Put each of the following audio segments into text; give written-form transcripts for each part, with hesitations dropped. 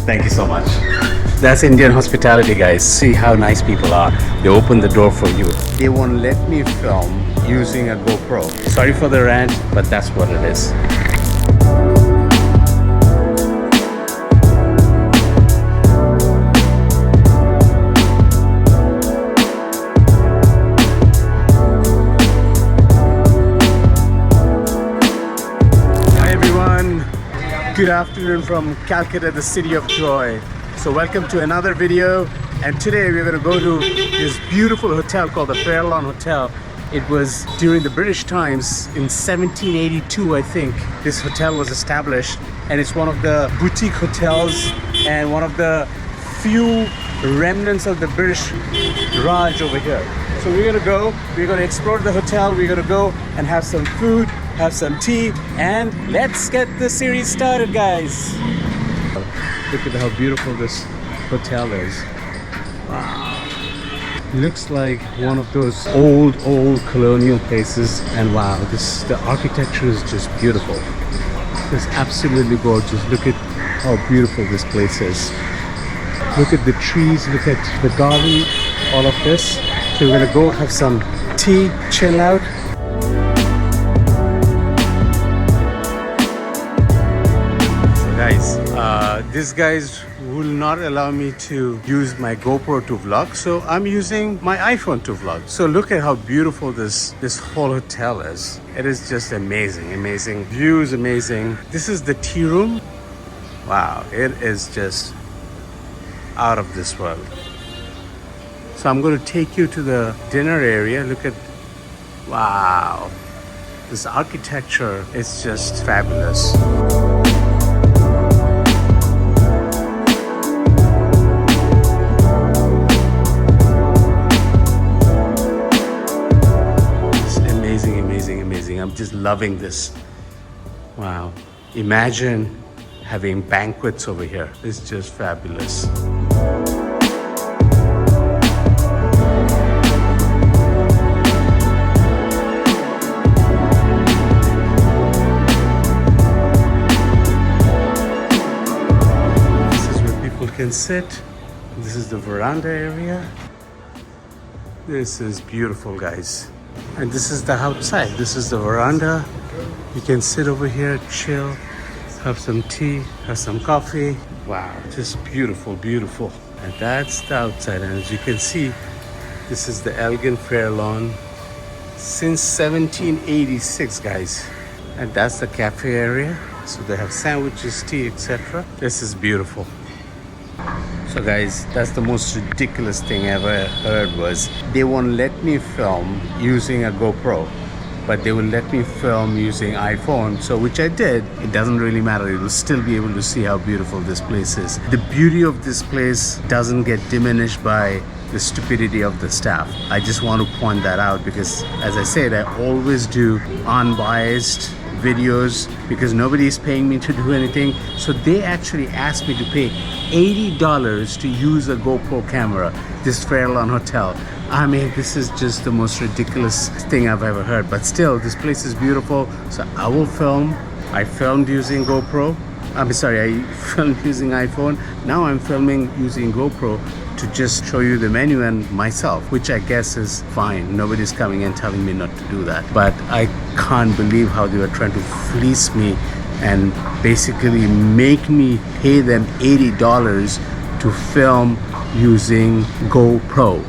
Thank you so much. That's Indian hospitality, guys. See how nice people are. They open the door for you. They won't let me film using a GoPro. Sorry for the rant, but that's what it is. Good afternoon from Calcutta, the city of joy. So welcome to another video, and today we're going to go to this beautiful hotel called the Fairlawn Hotel. It was during the British times in 1782, I think, this hotel was established, and it's one of the boutique hotels and one of the few remnants of the British Raj over here. So we're going to explore the hotel, we're going to go and have some food, have some tea, and let's get the series started, guys. Look at how beautiful this hotel is. Wow. Looks like one of those old colonial places, and wow, the architecture is just beautiful. It's absolutely gorgeous. Look at how beautiful this place is. Look at the trees, look at the garden, all of this. So we're gonna go have some tea, chill out. Guys, these guys will not allow me to use my GoPro to vlog, so I'm using my iPhone to vlog. So look at how beautiful this whole hotel is. It is just amazing. Views amazing. This is the tea room. Wow, it is just out of this world. So I'm going to take you to the dinner area. Look at, wow, this architecture is just fabulous. Amazing. I'm just loving this. Wow. Imagine having banquets over here. It's just fabulous. This is where people can sit. This is the veranda area. This is beautiful, guys. And this is the outside. This is the veranda. You can sit over here, chill, have some tea, have some coffee. Wow, just beautiful. And that's the outside. And as you can see, this is the Elgin Fairlawn since 1786, guys. And that's the cafe area. So they have sandwiches, tea, etc. This is beautiful. So guys, that's the most ridiculous thing I ever heard was they won't let me film using a GoPro, but they will let me film using iPhone. So which I did. It doesn't really matter. You will still be able to see how beautiful this place is. The beauty of this place doesn't get diminished by the stupidity of the staff. I just want to point that out because, as I said, I always do unbiased videos because nobody is paying me to do anything. So they actually asked me to pay $80 to use a GoPro camera, this Fairlawn Hotel. I mean, this is just the most ridiculous thing I've ever heard, but still, this place is beautiful. So I will film. I filmed using GoPro. I filmed using iPhone. Now I'm filming using GoPro to just show you the menu and myself, which I guess is fine. Nobody's coming and telling me not to do that. But I can't believe how they were trying to fleece me and basically make me pay them $80 to film using GoPro.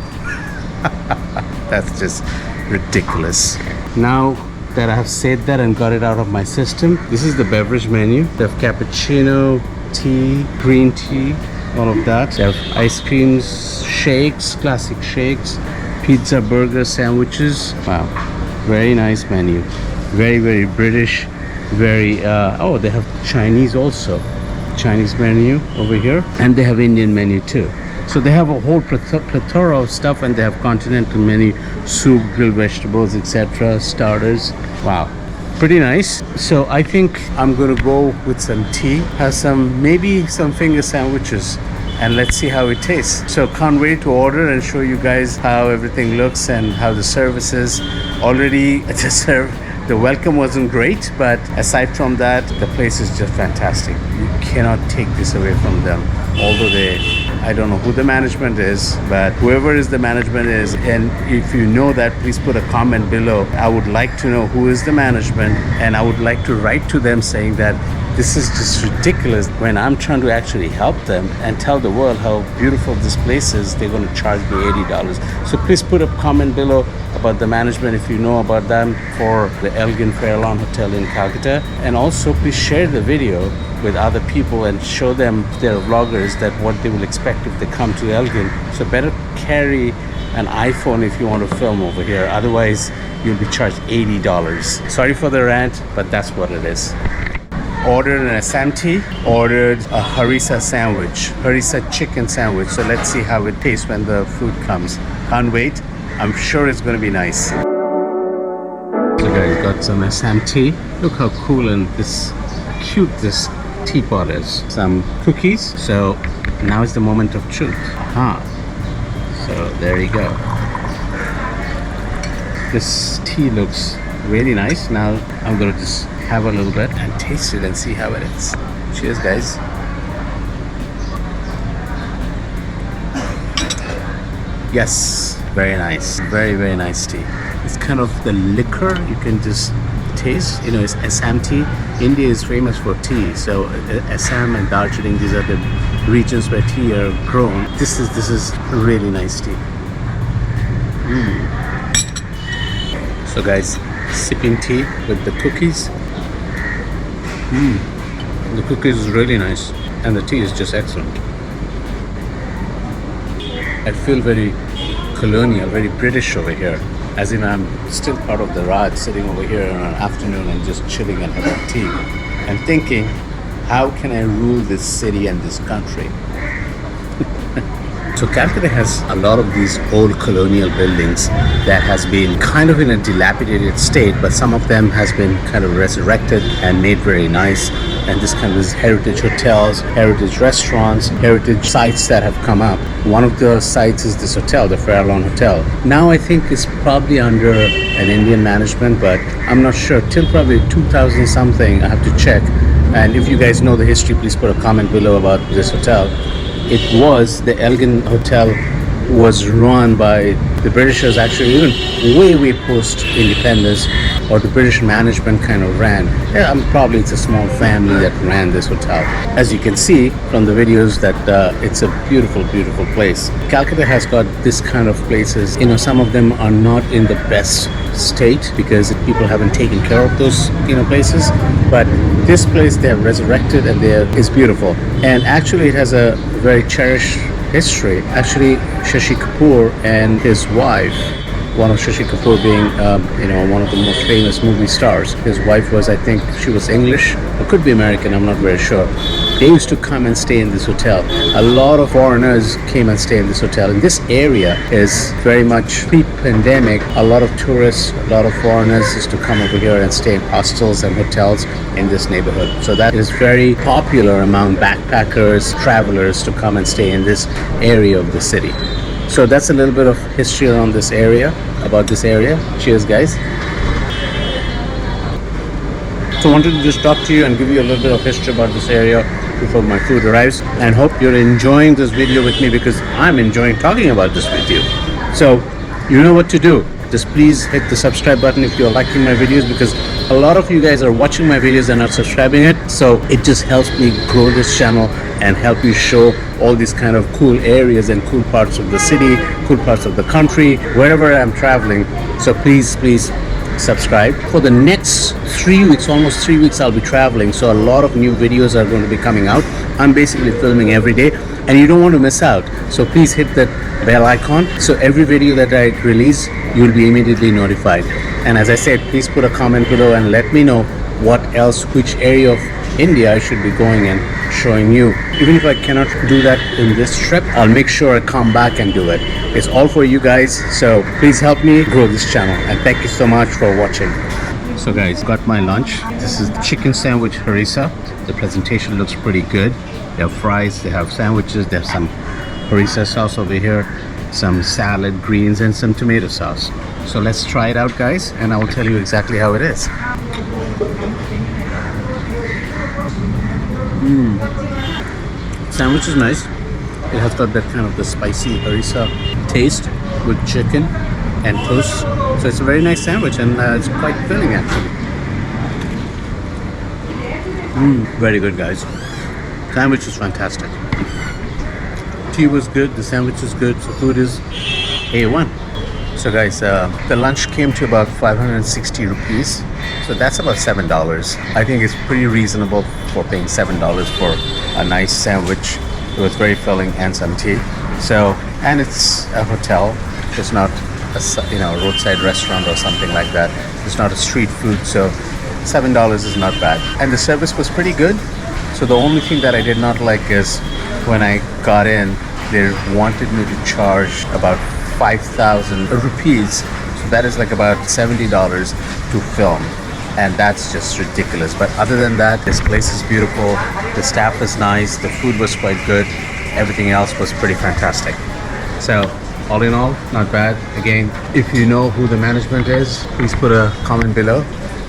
That's just ridiculous. Now that I have said that and got it out of my system, this is the beverage menu. They have cappuccino, tea, green tea, all of that. They have ice creams, shakes, classic shakes, pizza, burger, sandwiches. Wow, very nice menu. Very British. Very oh, they have Chinese also. Chinese menu over here, and they have Indian menu too. So they have a whole plethora of stuff, and they have continental menu, soup, grilled vegetables, etc., starters. Wow, pretty nice. So I think I'm gonna go with some tea, have maybe some finger sandwiches, and let's see how it tastes. So can't wait to order and show you guys how everything looks and how the service is. Already the welcome wasn't great, but aside from that, the place is just fantastic. You cannot take this away from them. Although I don't know who the management is, but whoever is the management is, and if you know that, please put a comment below. I would like to know who is the management, and I would like to write to them saying that this is just ridiculous. When I'm trying to actually help them and tell the world how beautiful this place is, they're going to charge me $80. So please put a comment below about the management if you know about them for the Elgin Fairlawn Hotel in Kolkata. And also please share the video with other people and show them, their vloggers, that what they will expect if they come to Elgin. So better carry an iPhone if you want to film over here. Otherwise, you'll be charged $80. Sorry for the rant, but that's what it is. Ordered an Assam tea, ordered a harissa sandwich, harissa chicken sandwich. So let's see how it tastes when the food comes. Can't wait. I'm sure it's going to be nice. So guys, got some Assam tea. Look how cool and cute this teapot is. Some cookies. So now is the moment of truth. So there you go. This tea looks really nice. Now I'm going to just have a little bit and taste it and see how it is. Cheers, guys. Yes, very nice. Very, very nice tea. It's kind of the liquor you can just taste. You know, it's Assam tea. India is famous for tea. So Assam and Darjeeling, these are the regions where tea are grown. This is really nice tea. So guys, sipping tea with the cookies. The cookies is really nice and the tea is just excellent. I feel very colonial, very British over here, as in I'm still part of the Raj, sitting over here on an afternoon and just chilling and having tea and thinking, how can I rule this city and this country? So Calcutta has a lot of these old colonial buildings that has been kind of in a dilapidated state, but some of them has been kind of resurrected and made very nice. And this kind of heritage hotels, heritage restaurants, heritage sites that have come up. One of the sites is this hotel, the Fairlawn Hotel. Now I think it's probably under an Indian management, but I'm not sure. Till probably 2000 something, I have to check. And if you guys know the history, please put a comment below about this hotel. It was, the Elgin Hotel was run by the Britishers, actually even way post independence, or the British management kind of ran. Yeah, probably it's a small family that ran this hotel. As you can see from the videos that it's a beautiful place. Calcutta has got this kind of places. You know, some of them are not in the best state because people haven't taken care of those places, but this place they have resurrected and it's beautiful. And actually it has a very cherished history. Actually, Shashi Kapoor and his wife, one of Shashi Kapoor being one of the most famous movie stars, his wife was, I think she was English or could be American, I'm not very sure. They used to come and stay in this hotel. A lot of foreigners came and stay in this hotel. And this area is very much pre-pandemic. A lot of tourists, a lot of foreigners used to come over here and stay in hostels and hotels in this neighborhood. So that is very popular among backpackers, travelers to come and stay in this area of the city. So that's a little bit of history around this area, about this area. Cheers, guys. So I wanted to just talk to you and give you a little bit of history about this area before my food arrives, and hope you're enjoying this video with me because I'm enjoying talking about this with you. So you know what to do. Just please hit the subscribe button if you're liking my videos, because a lot of you guys are watching my videos and not subscribing it. So it just helps me grow this channel and help you show all these kind of cool areas and cool parts of the city, cool parts of the country, wherever I'm traveling. So please subscribe. For the next 3 weeks, almost 3 weeks, I'll be traveling, so a lot of new videos are going to be coming out. I'm basically filming every day and you don't want to miss out. So please hit that bell icon, so every video that I release, you'll be immediately notified. And as I said, please put a comment below and let me know what else, which area of India I should be going and showing you. Even if I cannot do that in this trip, I'll make sure I come back and do it. It's all for you guys, so please help me grow this channel, and thank you so much for watching. So guys, got my lunch. This is chicken sandwich harissa. The presentation looks pretty good. They have fries, they have sandwiches, they have some harissa sauce over here, some salad, greens, and some tomato sauce. So let's try it out, guys, and I will tell you exactly how it is. Sandwich is nice. It has got that kind of the spicy harissa taste with chicken and toast. So it's a very nice sandwich, and it's quite filling actually. Very good, guys. Sandwich is fantastic. Tea was good, the sandwich is good, so food is A1. So guys, the lunch came to about 560 rupees. So that's about $7. I think it's pretty reasonable for paying $7 for a nice sandwich. It was very filling and some tea. So, and it's a hotel. It's not a roadside restaurant or something like that. It's not a street food. So $7 is not bad. And the service was pretty good. So the only thing that I did not like is when I got in, they wanted me to charge about 5,000 rupees. So that is like about $70 to film. And that's just ridiculous. But other than that, this place is beautiful. The staff is nice. The food was quite good. Everything else was pretty fantastic. So all in all, not bad. Again, if you know who the management is, please put a comment below.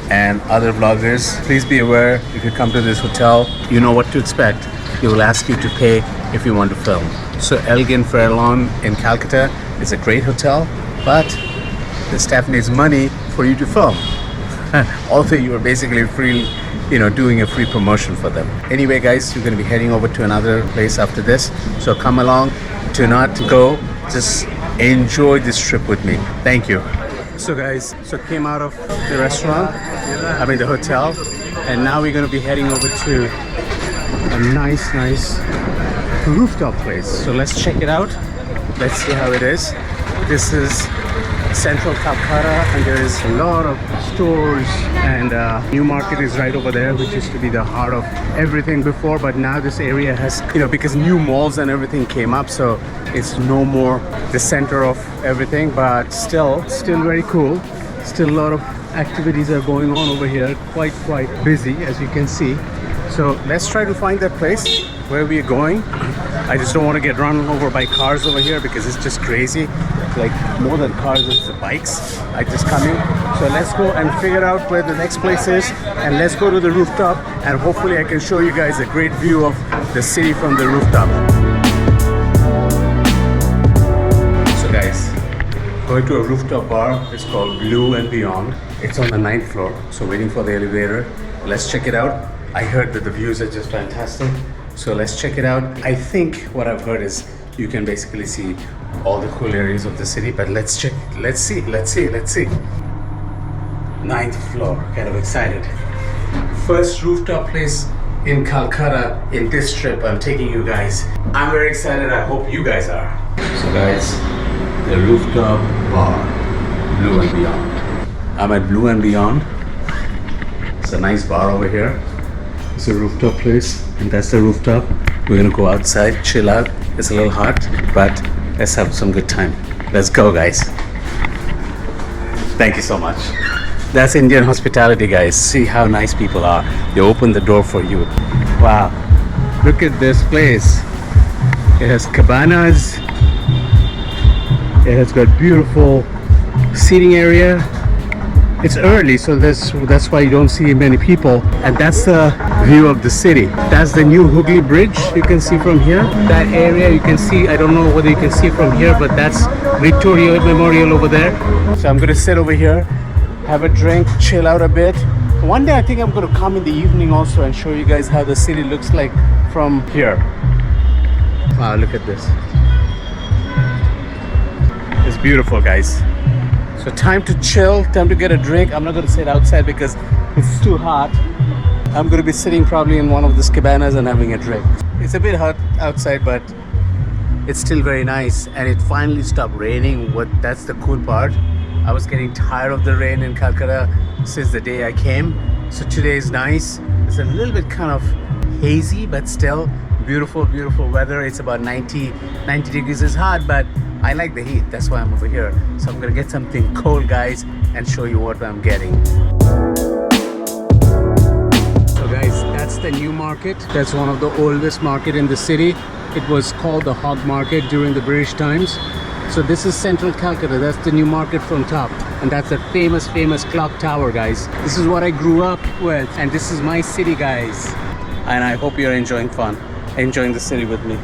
And other vloggers, please be aware, if you come to this hotel, you know what to expect. They will ask you to pay if you want to film. So Elgin Fairlawn in Kolkata is a great hotel, but the staff needs money for you to film. Although you are basically free, doing a free promotion for them. Anyway guys, you're going to be heading over to another place after this. So come along, do not go, just enjoy this trip with me. Thank you. So guys, came out of the restaurant, the hotel, and now we're going to be heading over to a nice rooftop place. So let's check it out. Let's see how it is. This is central Kolkata, and there is a lot of stores, and new market is right over there, which used to be the heart of everything before, but now this area has, because new malls and everything came up, so it's no more the center of everything, but still very cool. Still a lot of activities are going on over here, quite busy as you can see. So let's try to find that place where we are going. I just don't want to get run over by cars over here because it's just crazy. Like more than cars, it's the bikes. I just come in. So let's go and figure out where the next place is, and let's go to the rooftop, and hopefully I can show you guys a great view of the city from the rooftop. So guys, going to a rooftop bar. It's called Blue and Beyond. It's on the 9th floor, so waiting for the elevator. Let's check it out. I heard that the views are just fantastic, so let's check it out. I think what I've heard is you can basically see all the cool areas of the city, but let's check. Let's see. 9th floor, kind of excited. First rooftop place in Kolkata in this trip. I'm taking you guys. I'm very excited. I hope you guys are. So guys, the rooftop bar, Blue and Beyond. I'm at Blue and Beyond. It's a nice bar over here. It's a rooftop place, and that's the rooftop. We're gonna go outside, chill out. It's a little hot, but let's have some good time. Let's go, guys. Thank you so much. That's Indian hospitality, guys. See how nice people are. They open the door for you. Wow. Look at this place. It has cabanas. It has got beautiful seating area. It's early, so that's why you don't see many people. And that's the view of the city. That's the new Hooghly Bridge you can see from here. That area you can see, I don't know whether you can see from here, but that's Victoria Memorial over there. So I'm gonna sit over here, have a drink, chill out a bit. One day I think I'm gonna come in the evening also and show you guys how the city looks like from here. Wow, look at this. It's beautiful, guys. So time to chill, time to get a drink. I'm not going to sit outside because it's too hot. I'm going to be sitting probably in one of these cabanas and having a drink. It's a bit hot outside, but it's still very nice. And it finally stopped raining. That's the cool part. I was getting tired of the rain in Kolkata since the day I came. So today is nice. It's a little bit kind of hazy, but still beautiful weather. It's about 90 degrees. It's hot, but I like the heat. That's why I'm over here. So I'm gonna get something cold, guys, and show you what I'm getting. So guys, that's the new market. That's one of the oldest market in the city. It was called the Hog Market during the British times. So this is central Kolkata. That's the new market from top, and that's the famous clock tower, guys. This is what I grew up with, and this is my city, guys. and I hope you're enjoying the city with me.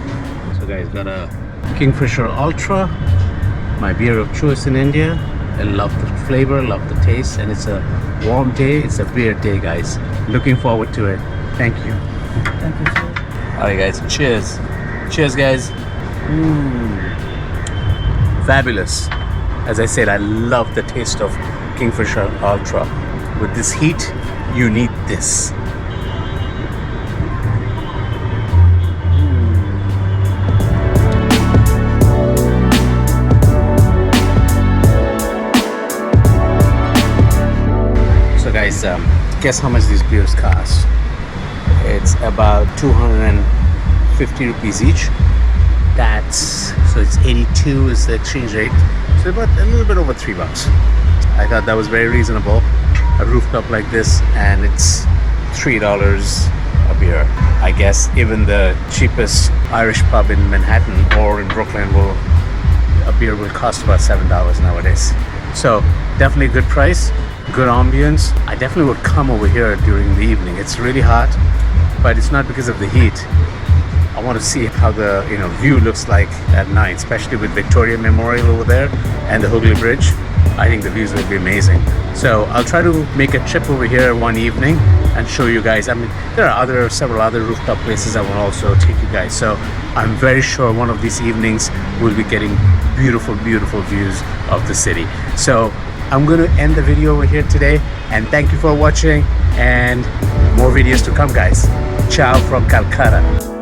So guys, got a Kingfisher Ultra, my beer of choice in India. I love the flavor, love the taste, and it's a warm day. It's a beer day, guys. Looking forward to it. Thank you. Thank you, sir. All right, guys. Cheers. Cheers, guys. Fabulous. As I said, I love the taste of Kingfisher Ultra. With this heat, you need this. So guys, guess how much these beers cost? It's about 250 rupees each. So it's 82 is the exchange rate. So about a little bit over $3. I thought that was very reasonable. A rooftop like this, and it's $3 a beer. I guess even the cheapest Irish pub in Manhattan or in Brooklyn a beer will cost about $7 nowadays. So definitely a good price, good ambience. I definitely would come over here during the evening. It's really hot, but it's not because of the heat. I want to see how the view looks like at night, especially with Victoria Memorial over there and the Hooghly Bridge. I think the views will be amazing. So I'll try to make a trip over here one evening and show you guys. I mean, there are several other rooftop places I will also take you guys. So I'm very sure one of these evenings we'll be getting beautiful, beautiful views of the city. So I'm going to end the video over here today, and thank you for watching, and more videos to come, guys. Ciao from Calcutta.